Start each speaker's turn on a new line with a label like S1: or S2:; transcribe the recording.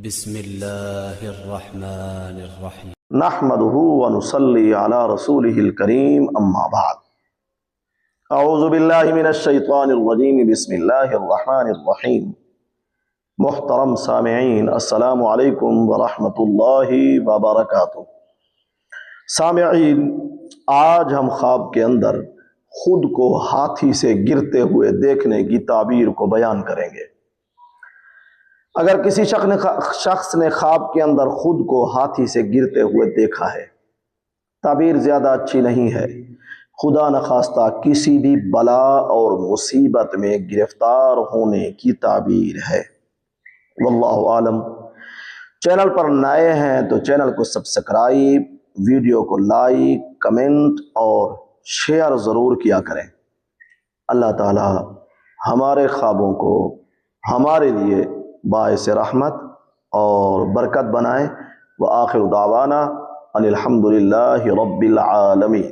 S1: بسم اللہ الرحمن الرحیم
S2: نحمده ونصلی علی رسولہ الکریم اما بعد اعوذ باللہ من الشیطان الرجیم بسم اللہ الرحمن الرحیم محترم سامعین السلام علیکم ورحمۃ اللہ وبرکاتہ۔ سامعین، آج ہم خواب کے اندر خود کو ہاتھی سے گرتے ہوئے دیکھنے کی تعبیر کو بیان کریں گے۔ اگر کسی شخص نے خواب کے اندر خود کو ہاتھی سے گرتے ہوئے دیکھا ہے، تعبیر زیادہ اچھی نہیں ہے، خدا نخواستہ کسی بھی بلا اور مصیبت میں گرفتار ہونے کی تعبیر ہے۔ واللہ عالم۔ چینل پر نئے ہیں تو چینل کو سبسکرائب، ویڈیو کو لائک، کمنٹ اور شیئر ضرور کیا کریں۔ اللہ تعالی ہمارے خوابوں کو ہمارے لیے باعث رحمت اور برکت بنائے۔ وآخر دعوانا ان الحمد للہ رب العالمین۔